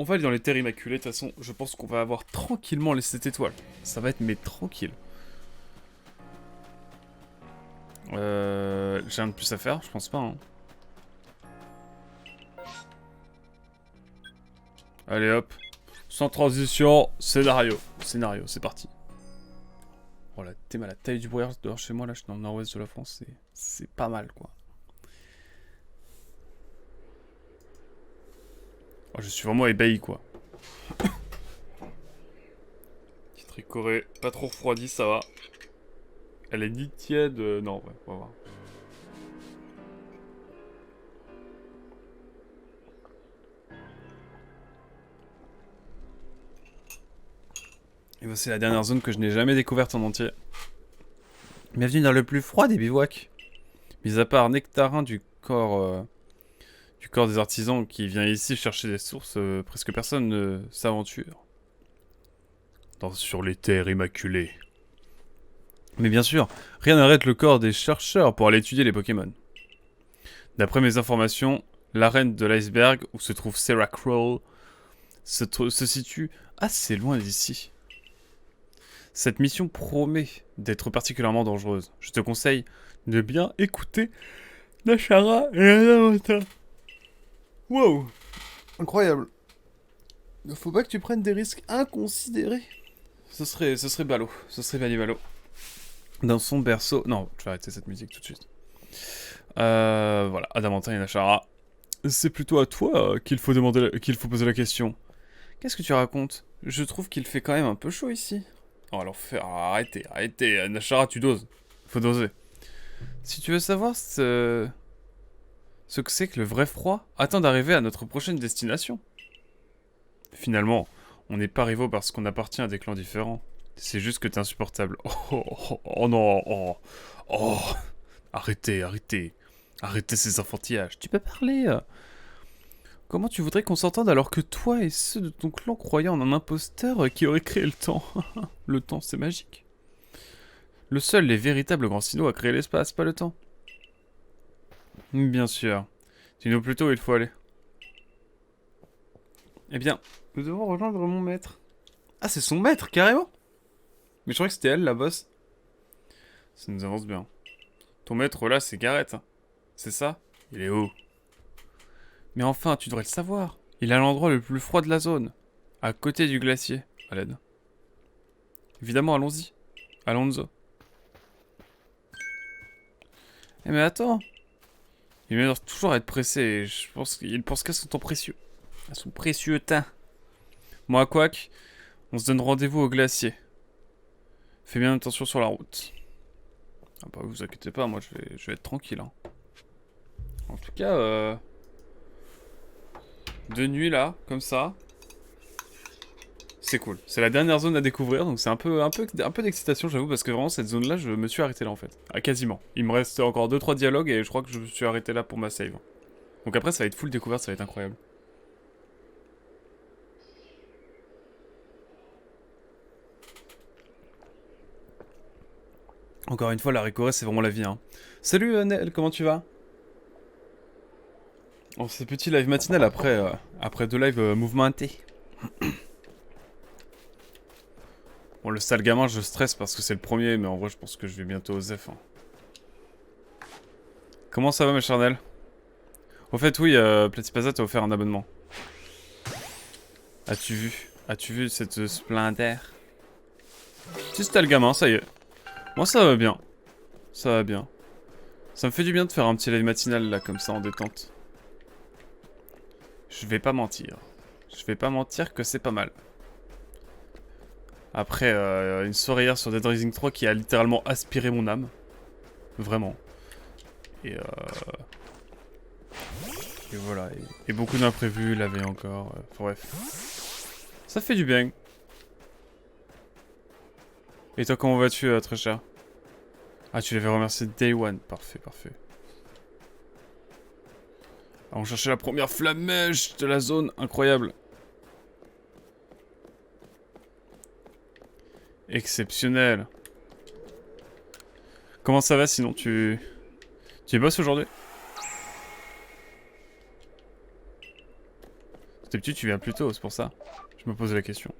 On va aller dans les terres immaculées, de toute façon, je pense qu'on va avoir tranquillement les 7 étoiles. Ça va être, mais tranquille. J'ai rien de plus à faire, je pense pas, hein. Allez hop. Sans transition, scénario. Scénario, c'est parti. Oh la thème à la taille du brouillard dehors chez moi, là, je suis dans le nord-ouest de la France, c'est pas mal, quoi. Oh, je suis vraiment ébahi, quoi. Petite ricorée, pas trop refroidie, ça va. Elle est ni tiède, non, ouais, on va voir. Et voici la dernière zone que je n'ai jamais découverte en entier. Bienvenue dans le plus froid des bivouacs. Mis à part Nectarin du corps des artisans qui vient ici chercher des sources, presque personne ne s'aventure. Sur les terres immaculées. Mais bien sûr, rien n'arrête le corps des chercheurs pour aller étudier les Pokémon. D'après mes informations, l'arène de l'iceberg où se trouve Sarah Crawl se situe assez loin d'ici. Cette mission promet d'être particulièrement dangereuse. Je te conseille de bien écouter Nashara et Anamata. Wow, incroyable. Ne faut pas que tu prennes des risques inconsidérés. Ce serait ballot. Ce serait ballot. Dans son berceau... Non, je vais arrêter cette musique tout de suite. Voilà, Adamantine et Nashara. C'est plutôt à toi qu'il faut poser la question. Qu'est-ce que tu racontes? Je trouve qu'il fait quand même un peu chaud ici. Oh, alors arrêtez, Nashara, tu doses. Faut doser. Si tu veux savoir ce que c'est que le vrai froid, attends d'arriver à notre prochaine destination. Finalement, on n'est pas rivaux parce qu'on appartient à des clans différents. C'est juste que t'es insupportable. Oh non, oh. Arrêtez. Arrêtez ces enfantillages. Tu peux parler. Comment tu voudrais qu'on s'entende alors que toi et ceux de ton clan croyaient en un imposteur qui aurait créé le temps? Le temps, c'est magique. Le seul, les véritables grands signaux a créé l'espace, pas le temps. Bien sûr. Dis-nous plutôt où il faut aller. Eh bien, nous devons rejoindre mon maître. Ah, c'est son maître, carrément. Mais je croyais que c'était elle, la boss. Ça nous avance bien. Ton maître, là, c'est Gareth. Hein. C'est ça? Il est où? Mais enfin, tu devrais le savoir. Il est à l'endroit le plus froid de la zone. À côté du glacier. À l'aide. Évidemment, allons-y. Alonso. Eh mais attends. Il m'énerve toujours à être pressé et je pense qu'il pense qu'à son temps précieux. À son précieux teint. Moi, Quack, on se donne rendez-vous au glacier. Fais bien attention sur la route. Ah bah vous inquiétez pas, moi je vais être tranquille. Hein. En tout cas, de nuit là, comme ça, c'est cool. C'est la dernière zone à découvrir, donc c'est un peu d'excitation, j'avoue, parce que vraiment cette zone-là, je me suis arrêté là en fait. Ah, quasiment. Il me reste encore 2-3 dialogues et je crois que je me suis arrêté là pour ma save. Donc après, ça va être full découverte, ça va être incroyable. Encore une fois, la Ricoré, c'est vraiment la vie. Hein. Salut Nel, comment tu vas? Oh, c'est petit live matinal après deux lives mouvementés. Bon, le sale gamin, je stresse parce que c'est le premier, mais en vrai, je pense que je vais bientôt aux F. Hein. Comment ça va, mes charnels? Au fait, oui, Platypasa t'a offert un abonnement. As-tu vu cette splendeur? Si c'était le gamin, ça y est. Moi, ça va bien. Ça va bien. Ça me fait du bien de faire un petit live matinal, là, comme ça, en détente. Je vais pas mentir. Je vais pas mentir que c'est pas mal. Après une soirée hier sur Dead Rising 3 qui a littéralement aspiré mon âme. Vraiment. Et voilà. Et beaucoup d'imprévus la veille encore. Enfin, bref. Ça fait du bien. Et toi, comment vas-tu, très cher? Ah, tu l'avais remercié Day One. Parfait. Ah, on cherchait la première flamèche de la zone. Incroyable. Exceptionnel. Comment ça va sinon? Tu bosses aujourd'hui? D'habitude, tu viens plus tôt, c'est pour ça. Je me pose la question.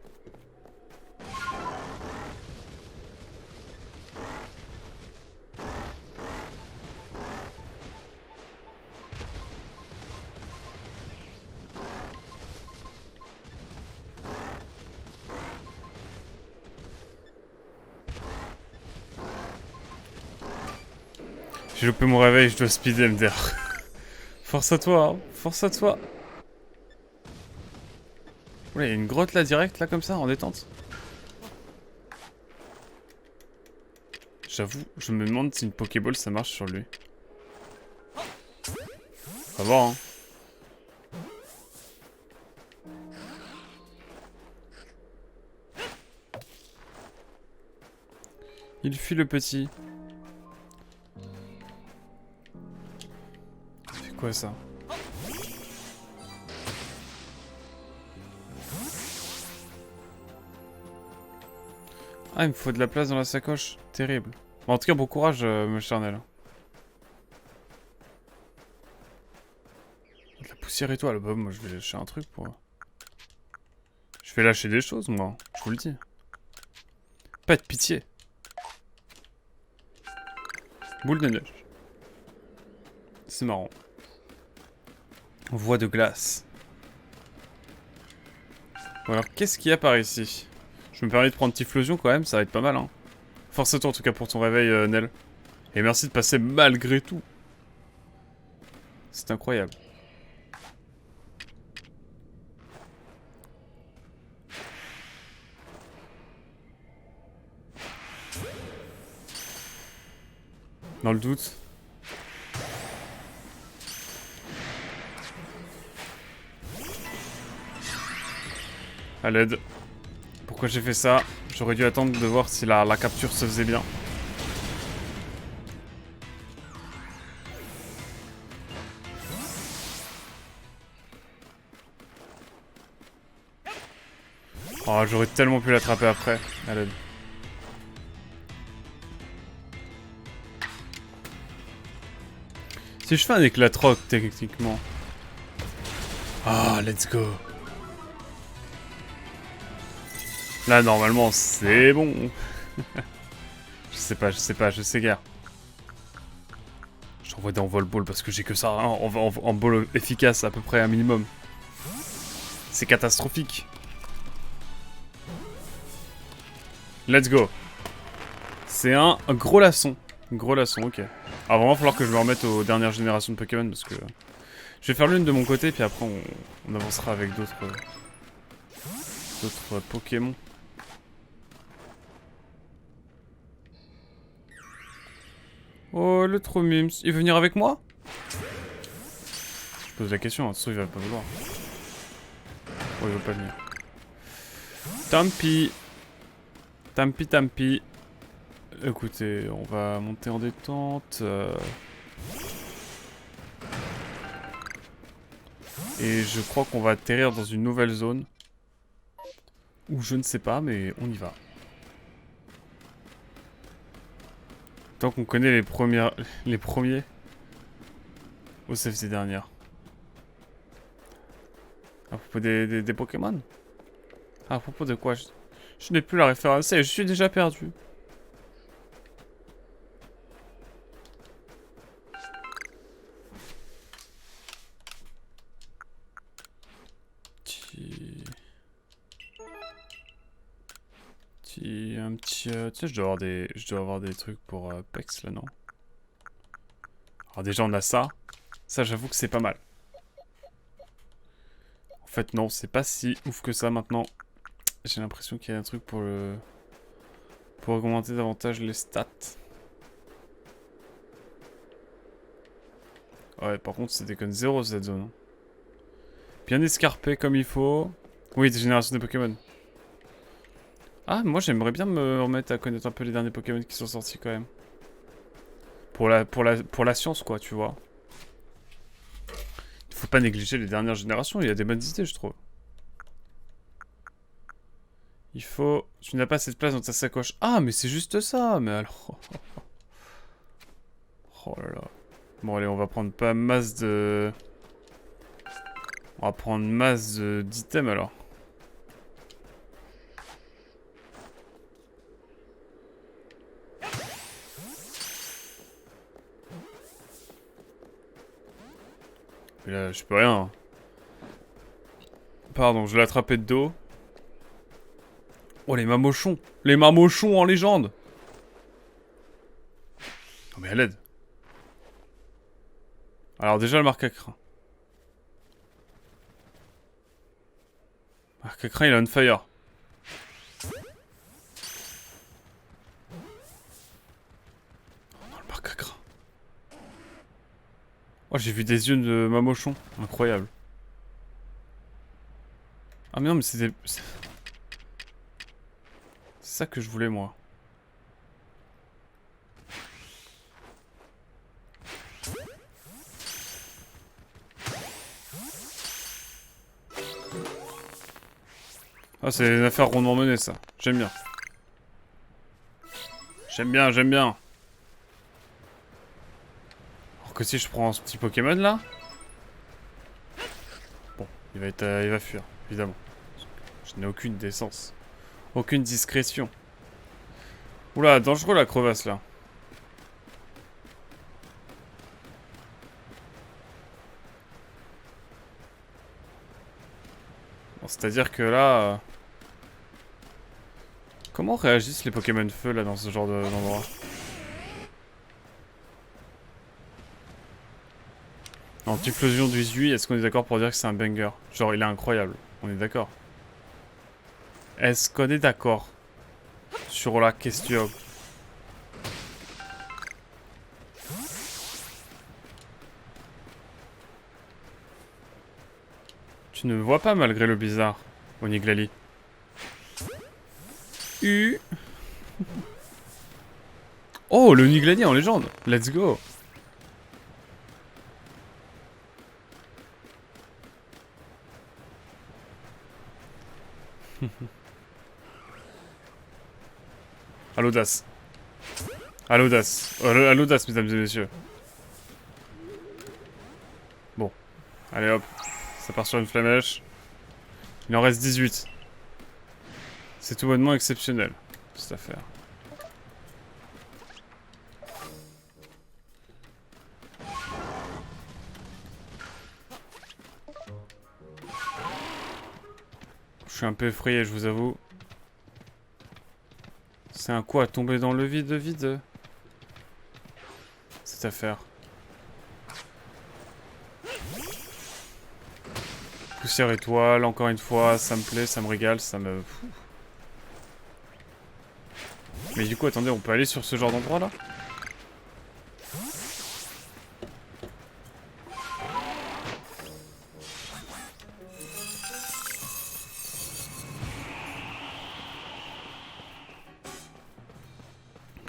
J'ai loupé mon réveil, je dois speed MDR. Force à toi, hein. Force à toi. Ouais, il y a une grotte là, direct, là, comme ça, en détente. J'avoue, je me demande si une Pokéball ça marche sur lui. On va voir, hein. Il fuit le petit. C'est quoi ça? Ah, il me faut de la place dans la sacoche. Terrible. Bon, en tout cas, bon courage, me charnel. De la poussière étoile. Bah, moi, je vais lâcher un truc pour... Je vais lâcher des choses, moi. Je vous le dis. Pas de pitié. Boule de neige. C'est marrant. Voie de glace. Bon, alors, qu'est-ce qu'il y a par ici? Je me permets de prendre Typhlosion quand même, ça va être pas mal, hein. Force à toi, en tout cas, pour ton réveil, Nel. Et merci de passer malgré tout. C'est incroyable. Dans le doute. À l'aide. Pourquoi j'ai fait ça? J'aurais dû attendre de voir si la capture se faisait bien. Oh, j'aurais tellement pu l'attraper après. À l'aide. Si je fais un éclat rock, techniquement. Ah, let's go. Là, normalement, c'est bon. je sais pas, je sais guère. J'envoie des envol ball parce que j'ai que ça, hein, en ball efficace, à peu près un minimum. C'est catastrophique. Let's go. C'est un gros laçon. Gros laçon, ok. Alors vraiment, il va falloir que je me remette aux dernières générations de Pokémon parce que... Je vais faire l'une de mon côté, puis après on avancera avec d'autres Pokémon. Oh, le Tromims. Il veut venir avec moi? Je pose la question, hein, ça il va pas vouloir. Oh, il veut pas venir. Tant pis. Tant pis, tant pis. Écoutez, on va monter en détente. Et je crois qu'on va atterrir dans une nouvelle zone. Ou je ne sais pas, mais on y va. Tant qu'on connaît les premiers. Où c'est ces dernières? À propos des Pokémon? À propos de quoi? Je n'ai plus la référence et je suis déjà perdu. Un petit... tu sais, je dois avoir des trucs pour Pex, là, non? Alors déjà, on a ça. Ça, j'avoue que c'est pas mal. En fait, non, c'est pas si ouf que ça, maintenant. J'ai l'impression qu'il y a un truc pour le... Pour augmenter davantage les stats. Ouais, par contre, c'est déconne zéro, cette zone. Hein. Bien escarpé comme il faut. Oui, des générations de Pokémon. Ah, moi j'aimerais bien me remettre à connaître un peu les derniers Pokémon qui sont sortis quand même. Pour la science quoi, tu vois. Il faut pas négliger les dernières générations, il y a des bonnes idées je trouve. Il faut... Tu n'as pas assez de place dans ta sacoche. Ah, mais c'est juste ça, mais alors... Oh là là. Bon allez, on va prendre pas masse de... On va prendre masse d'items alors. Mais là, je peux rien. Pardon, je l'ai attrapé de dos. Oh, les mamochons! Les mamochons en légende! Non mais à l'aide. Alors déjà le marque à crin. Marque à crin, il a on fire. Oh non, le marque à crin. Oh, j'ai vu des yeux de mamochon. Incroyable. Ah mais non, mais c'était... C'est ça que je voulais, moi. Ah, c'est une affaire rondement menée, ça. J'aime bien. J'aime bien, j'aime bien. Alors que si je prends ce petit Pokémon, là... Bon, il va fuir, évidemment. Je n'ai aucune décence. Aucune discrétion. Oula, dangereux la crevasse, là. Bon, c'est-à-dire que là... Comment réagissent les Pokémon de feu, là, dans ce genre d'endroit? Anti-explosion du 18, est-ce qu'on est d'accord pour dire que c'est un banger? Genre, il est incroyable. On est d'accord. Est-ce qu'on est d'accord sur la question? Tu ne me vois pas malgré le bizarre, Oniglali. Oh, le Oniglali en légende. Let's go. À l'audace. À l'audace. À l'audace, mesdames et messieurs. Bon. Allez hop. Ça part sur une flamèche. Il en reste 18. C'est tout bonnement exceptionnel, cette affaire. Je suis un peu effrayé, je vous avoue. C'est un quoi, tomber dans le vide, cette affaire. Poussière étoile, encore une fois, ça me plaît, ça me régale, ça me... Mais du coup, attendez, on peut aller sur ce genre d'endroit là?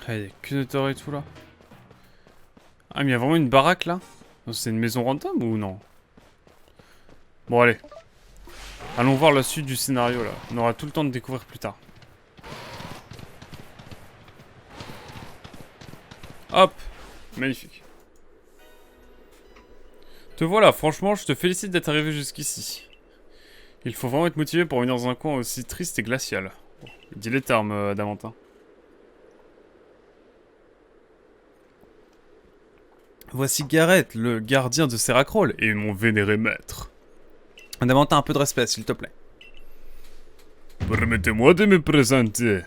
Ah, il y a Kunotor et tout là. Ah, mais il y a vraiment une baraque là? C'est une maison random ou non? Bon, allez. Allons voir la suite du scénario là. On aura tout le temps de découvrir plus tard. Hop! Magnifique. Te voilà, franchement, je te félicite d'être arrivé jusqu'ici. Il faut vraiment être motivé pour venir dans un coin aussi triste et glacial. Bon, dis les termes, Adamantin. Voici Gareth, le gardien de Seracrol, et mon vénéré maître. Adamantin, un peu de respect, s'il te plaît. Permettez-moi de me présenter.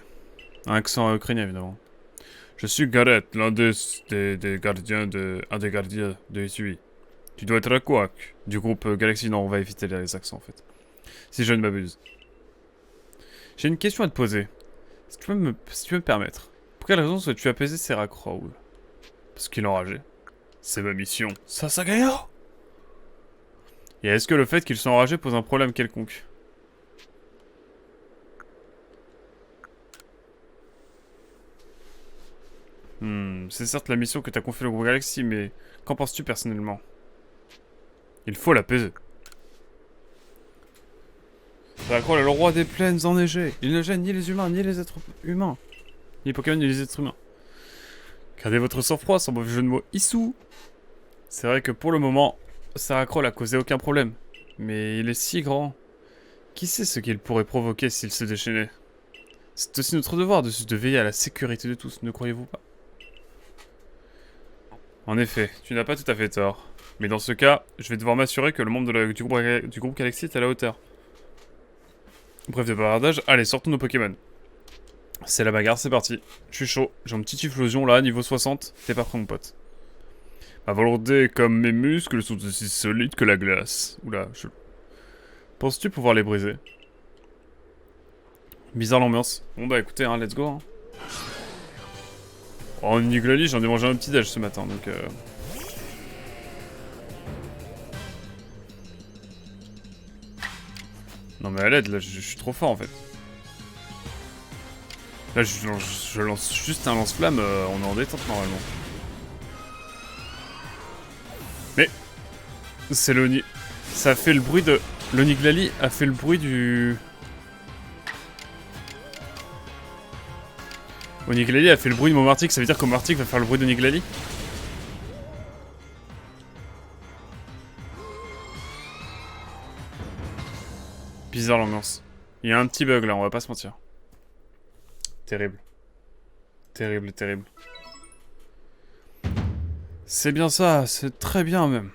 Un accent ukrainien, évidemment. Je suis Gareth, l'un des gardiens de... Un des gardiens de Hisui. Tu dois être à Quack, du groupe Galaxy. Non, on va éviter les accents, en fait. Si je ne m'abuse. J'ai une question à te poser. Si tu peux me permettre. Pour quelle raison souhaites-tu apaiser Seracrol? Parce qu'il est enragé. C'est ma mission. Sasagaya! Et est-ce que le fait qu'ils soient enragés pose un problème quelconque? C'est certes la mission que t'as confiée au groupe Galaxy, mais qu'en penses-tu personnellement? Il faut l'apaiser. Seracrol est le roi des plaines enneigées. Il ne gêne ni les humains, ni les êtres humains. Ni les Pokémon, ni les êtres humains. Gardez votre sang-froid, sans mauvais jeu de mots issou. C'est vrai que pour le moment, Seracrol a causé aucun problème. Mais il est si grand. Qui sait ce qu'il pourrait provoquer s'il se déchaînait? C'est aussi notre devoir de veiller à la sécurité de tous, ne croyez-vous pas? En effet, tu n'as pas tout à fait tort. Mais dans ce cas, je vais devoir m'assurer que le membre du groupe Galaxy est à la hauteur. Bref de bavardage, allez, sortons nos Pokémon. C'est la bagarre, c'est parti. Je suis chaud, j'ai une petite explosion là, niveau 60. T'es pas prêt mon pote. Ma volonté comme mes muscles sont aussi solides que la glace. Oula, penses-tu pouvoir les briser? Bizarre l'ambiance. Bon bah écoutez, hein, let's go. Hein. En Niglali, j'en ai mangé un petit déj ce matin, donc Non mais à l'aide, là, je suis trop fort en fait. Là, je lance juste un lance-flamme, on est en détente normalement. Mais c'est l'Oni... Ça a fait le bruit de... L'Oniglali a fait le bruit du... Oniglali a fait le bruit de mon Martic, ça veut dire que Martic va faire le bruit d'Oniglali? Bizarre l'ambiance. Il y a un petit bug là, on va pas se mentir. Terrible. Terrible, terrible. C'est bien ça, c'est très bien même.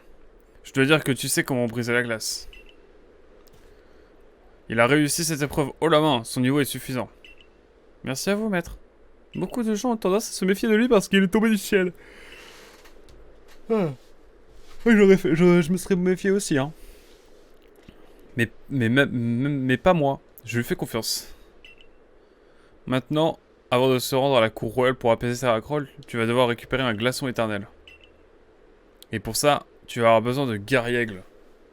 Je dois dire que tu sais comment briser la glace. Il a réussi cette épreuve haut la main, son niveau est suffisant. Merci à vous, maître. Beaucoup de gens ont tendance à se méfier de lui parce qu'il est tombé du ciel. Ah. Oui, je me serais méfié aussi, hein. Mais pas moi. Je lui fais confiance. Maintenant, avant de se rendre à la cour royale pour apaiser Saracroll, tu vas devoir récupérer un glaçon éternel. Et pour ça, tu vas avoir besoin de Garriègle.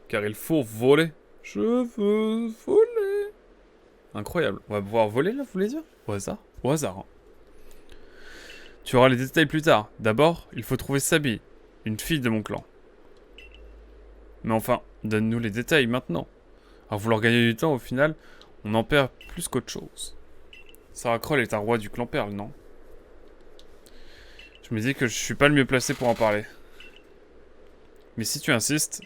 Car il faut voler. Je veux voler. Incroyable. On va pouvoir voler là, vous voulez dire? Au hasard? Au hasard. Hein. Tu auras les détails plus tard. D'abord, il faut trouver Sabi, une fille de mon clan. Mais enfin, donne-nous les détails maintenant. À vouloir gagner du temps, au final, on en perd plus qu'autre chose. Saracroll est un roi du clan Perle, non? Je me dis que je suis pas le mieux placé pour en parler. Mais si tu insistes,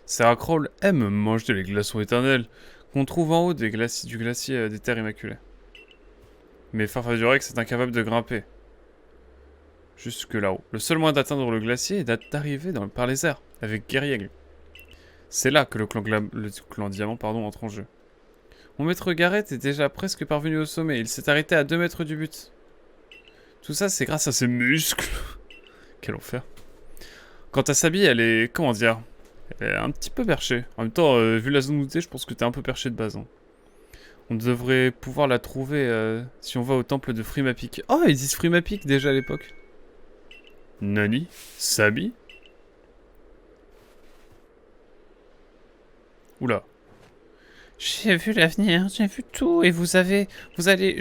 Saracroll aime manger les glaçons éternels qu'on trouve en haut du glacier des Terres Immaculées. Mais Farfadurex est incapable de grimper. Jusque là-haut. Le seul moyen d'atteindre le glacier est d'arriver par les airs, avec Guerriègle. C'est là que le clan Diamant entre en jeu. Mon maître Garrett est déjà presque parvenu au sommet. Il s'est arrêté à 2 mètres du but. Tout ça, c'est grâce à ses muscles. Quel enfer. Quant à Sabi, elle est... Comment dire? Elle est un petit peu perchée. En même temps, vu la zone où t'es, je pense que t'es un peu perché de base. Hein. On devrait pouvoir la trouver si on va au temple de Frimapic. Oh, ils disent Frimapic déjà à l'époque. Nani? Sabi? Oula. J'ai vu l'avenir, j'ai vu tout, et vous allez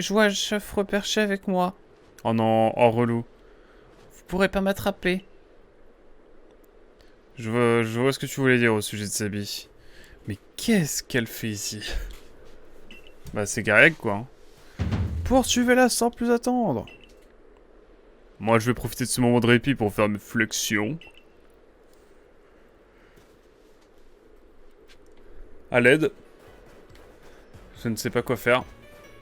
jouer à chef reperché avec moi. Oh non, oh relou. Vous pourrez pas m'attraper. Je vois ce que tu voulais dire au sujet de Sabi. Mais qu'est-ce qu'elle fait ici? Bah c'est Gareg quoi. Poursuivez-la sans plus attendre. Moi je vais profiter de ce moment de répit pour faire mes flexions. À l'aide. Je ne sais pas quoi faire.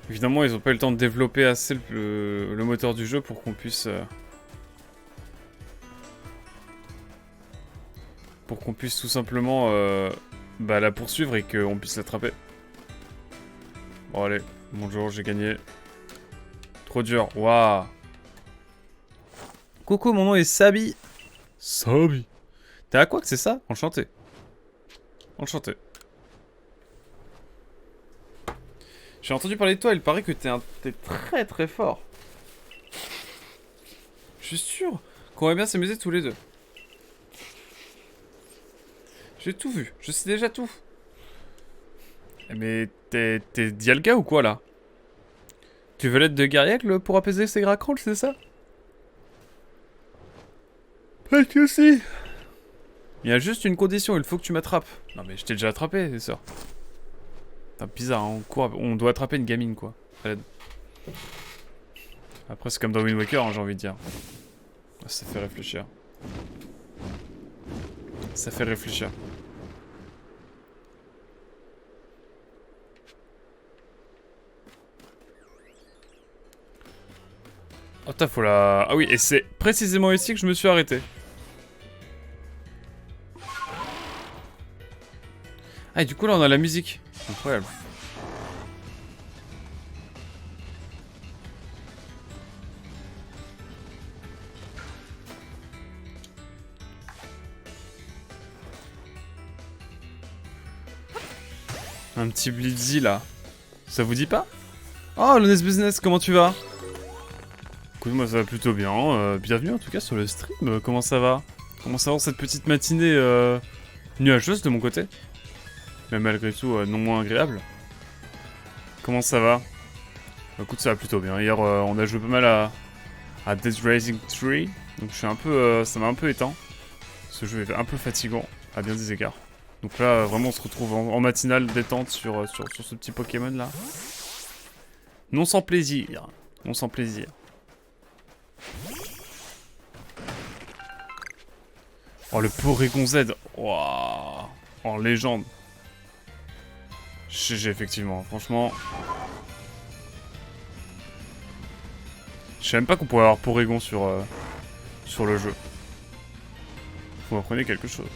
Évidemment, ils n'ont pas eu le temps de développer assez le moteur du jeu pour qu'on puisse... pour qu'on puisse tout simplement la poursuivre et qu'on puisse l'attraper. Bon allez, bonjour, j'ai gagné. Trop dur, waouh. Coucou, mon nom est Sabi. Sabi. T'es à quoi que c'est ça? Enchanté. Enchanté. J'ai entendu parler de toi, il paraît que t'es très très fort. Je suis sûr qu'on va bien s'amuser tous les deux. J'ai tout vu, je sais déjà tout. Mais t'es Dialga ou quoi là? Tu veux l'aide de Garriègle pour apaiser ces Grackrolls, c'est ça? Pas que si. Il y a juste une condition, il faut que tu m'attrapes. Non mais je t'ai déjà attrapé, c'est ça. C'est bizarre, hein, on doit attraper une gamine quoi. À l'aide. Après c'est comme dans Wind Waker, hein, j'ai envie de dire. Ça fait réfléchir. Ça fait réfléchir. Oh, t'as faut la... Ah oui, et c'est précisément ici que je me suis arrêté. Ah, et du coup, là, on a la musique. Incroyable. Un petit Blitzy, là. Ça vous dit pas? Oh, l'Honest Business, comment tu vas? Écoute, moi, ça va plutôt bien. Bienvenue, en tout cas, sur le stream. Comment ça va? Comment ça va cette petite matinée nuageuse de mon côté? Mais malgré tout, non moins agréable. Comment ça va? Écoute, ça va plutôt bien. Hier, on a joué pas mal à Dead Rising 3. Donc, je suis un peu, ça m'a un peu éteint. Ce jeu est un peu fatigant, à bien des égards. Donc là, vraiment, on se retrouve en matinale détente sur ce petit Pokémon-là. Non sans plaisir. Non sans plaisir. Oh, le Porygon Z. Waouh. En légende. GG, effectivement. Franchement... Je savais même pas qu'on pouvait avoir Porygon sur le jeu. Vous apprenez quelque chose.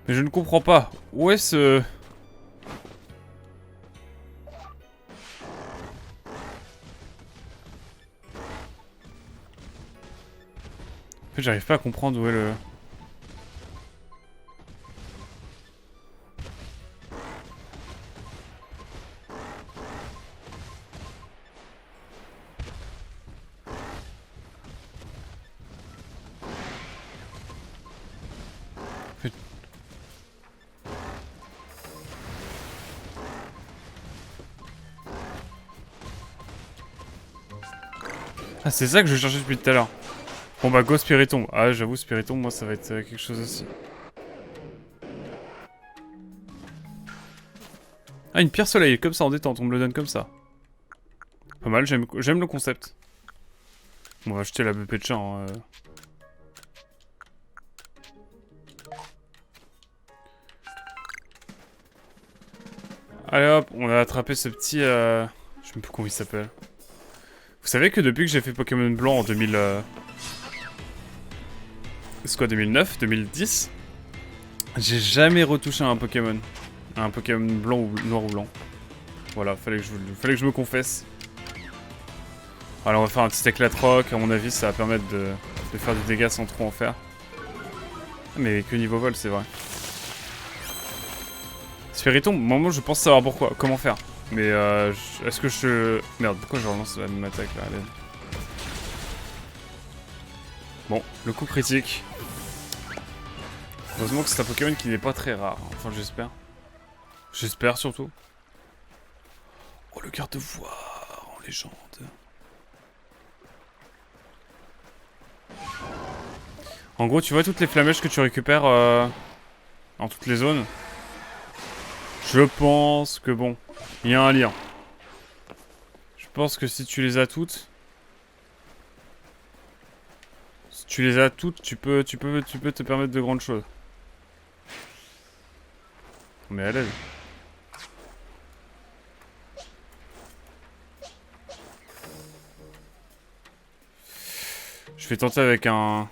Mais je ne comprends pas. Où est ce... En fait, j'arrive pas à comprendre où est le... Ah, c'est ça que je cherchais depuis tout à l'heure. Bon bah, go Spiritomb. Ah, j'avoue, Spiritomb, moi, ça va être quelque chose aussi. Ah, une pierre soleil, comme ça, en détente, on me le donne comme ça. Pas mal, j'aime le concept. On va acheter la BP de chat, hein. Allez hop, on a attrapé ce petit... Je sais même plus comment il s'appelle. Vous savez que depuis que j'ai fait Pokémon Blanc en 2000... C'est quoi, 2009, 2010 j'ai jamais retouché à un Pokémon. À un Pokémon blanc ou noir ou blanc. Voilà, fallait que je me confesse. Alors on va faire un petit éclat de rock, à mon avis ça va permettre de faire du dégât sans trop en faire. Mais que niveau vol, c'est vrai. Spiritomb, moi je pense savoir pourquoi, comment faire. Mais est-ce que je... Merde, pourquoi je relance la même attaque là? Allez. Bon, le coup critique. Heureusement que c'est un Pokémon qui n'est pas très rare. Enfin, j'espère. J'espère surtout. Oh, le garde-voire en légende. En gros, tu vois toutes les flamèches que tu récupères dans toutes les zones. Je pense que bon, il y a un lien. Je pense que si tu les as toutes... Si tu les as toutes, tu peux te permettre de grandes choses. Mais à l'aise. Je vais tenter avec un...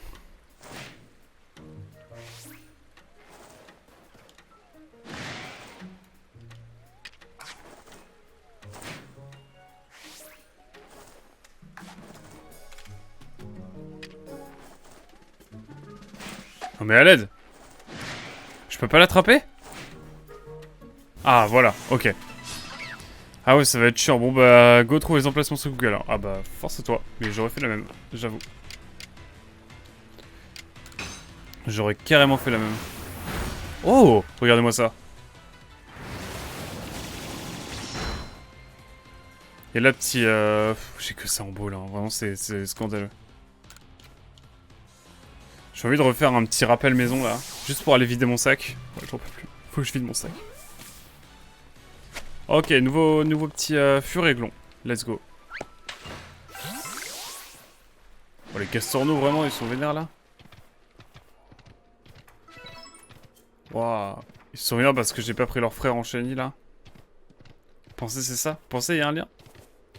Non mais à l'aide. Je peux pas l'attraper? Ah voilà, ok. Ah ouais, ça va être chiant. Bon bah, go trouver les emplacements sur Google alors. Ah bah, force à toi. Mais j'aurais fait la même, j'avoue. J'aurais carrément fait la même. Oh, regardez-moi ça. Et là, petit... J'ai que ça en beau là, hein. Vraiment c'est scandaleux. J'ai envie de refaire un petit rappel maison là, juste pour aller vider mon sac. Ouais, j'en peux plus. Faut que je vide mon sac. Ok, nouveau petit furéglon. Let's go. Oh, les castorneaux, vraiment, ils sont vénères là. Waouh. Ils sont vénères parce que j'ai pas pris leur frère en chenille là. Pensez, c'est ça? Pensez, il y a un lien?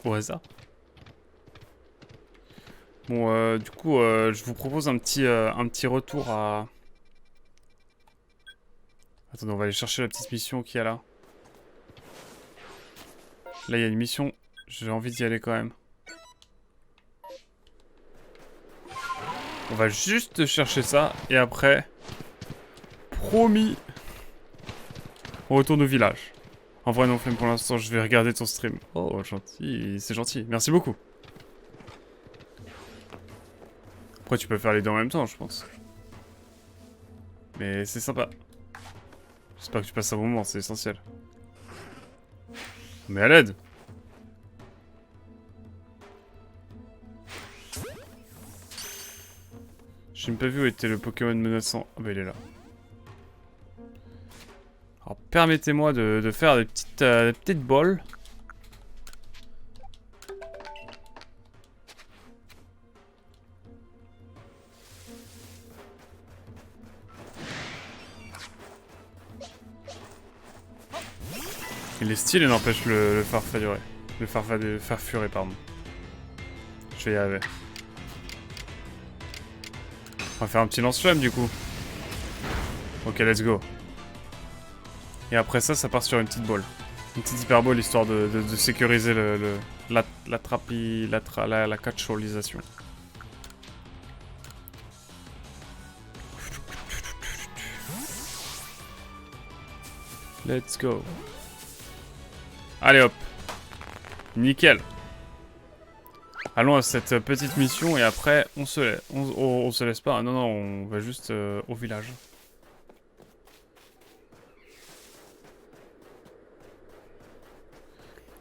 Au hasard. Bon, du coup, je vous propose un petit retour à... Attendez, on va aller chercher la petite mission qu'il y a là. Là, il y a une mission. J'ai envie d'y aller quand même. On va juste chercher ça. Et après... Promis, on retourne au village. En vrai, non, Flemme, pour l'instant, je vais regarder ton stream. Oh, gentil. C'est gentil. Merci beaucoup. Après, tu peux faire les deux en même temps, je pense. Mais c'est sympa. J'espère que tu passes un bon moment, c'est essentiel. Mais à l'aide. J'ai même pas vu où était le Pokémon menaçant. Ah bah il est là. Alors permettez-moi de faire des petites balles. Il est stylé, n'empêche le farfaduré. Le farfuré, pardon. Je vais y arriver. On va faire un petit lance-flamme du coup. Ok, let's go. Et après ça, ça part sur une petite balle. Une petite hyperbole histoire de sécuriser la catcholisation. Let's go. Allez hop. Nickel. Allons à cette petite mission et après on se laisse. On se laisse pas. Non, non, on va juste au village.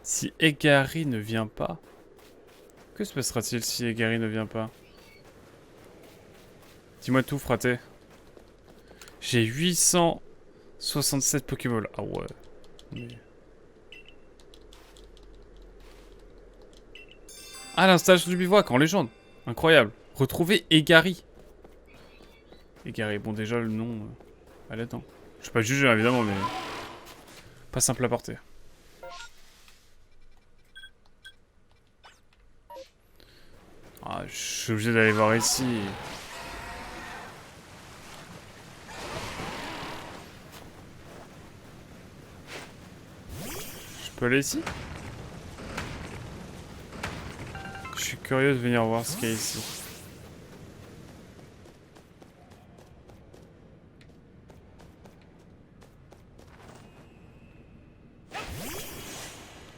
Si Egari ne vient pas... Que se passera-t-il si Egari ne vient pas? Dis-moi tout, fraté. J'ai 867 Pokéballs. Ah ouais. Mais... Ah, l'installation du bivouac en légende. Incroyable. Retrouver Egari. Egari, bon déjà le nom... Allez, attends. Je suis pas jugé évidemment, mais... Pas simple à porter. Ah, je suis obligé d'aller voir ici. Je peux aller ici? Je suis curieux de venir voir ce qu'il y a ici.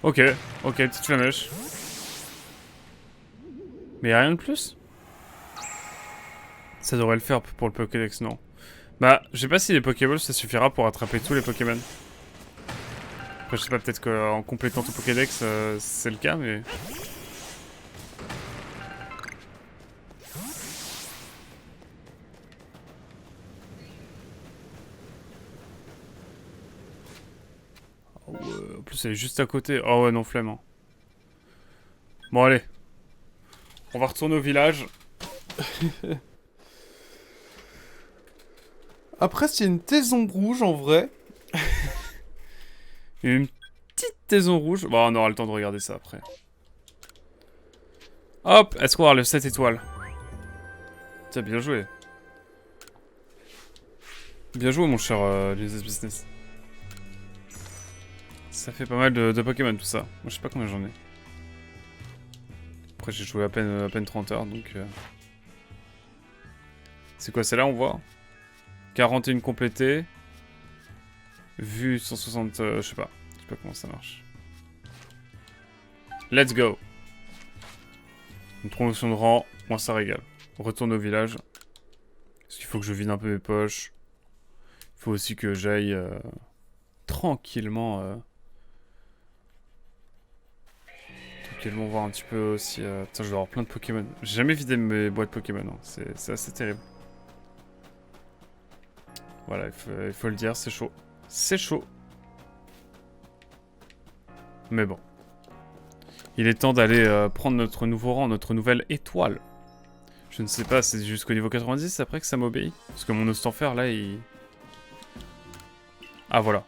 Ok, ok, petite flamèche. Mais y'a rien de plus? Ça devrait le faire pour le Pokédex, non? Bah, je sais pas si les Pokéballs ça suffira pour attraper tous les Pokémon. Après, je sais pas, peut-être qu'en complétant tout Pokédex, c'est le cas, mais... Oh, ouais, en plus, elle est juste à côté. Oh ouais, non, flemme. Hein. Bon, allez. On va retourner au village. Après, c'est une taison rouge, en vrai. Une petite taison rouge. Bon, on aura le temps de regarder ça après. Hop, est-ce qu'on va avoir le 7 étoiles? Tiens, bien joué. Bien joué, mon cher Liz Business. Ça fait pas mal de Pokémon, tout ça. Moi, je sais pas combien j'en ai. Après, j'ai joué à peine 30 heures, donc... C'est quoi, celle-là, on voit 41 complétées. Vue 160... je sais pas comment ça marche. Let's go. Une promotion de rang, moi ça régale. On retourne au village. Parce qu'il faut que je vide un peu mes poches. Il faut aussi que j'aille tranquillement... tranquillement voir un petit peu aussi... Putain, je vais avoir plein de Pokémon. J'ai jamais vidé mes boîtes Pokémon. Hein. C'est assez terrible. Voilà, il faut le dire, c'est chaud. C'est chaud. Mais bon. Il est temps d'aller prendre notre nouveau rang, notre nouvelle étoile. Je ne sais pas, c'est jusqu'au niveau 90 après que ça m'obéit. Parce que mon Ostenfer, là, il... Ah, voilà.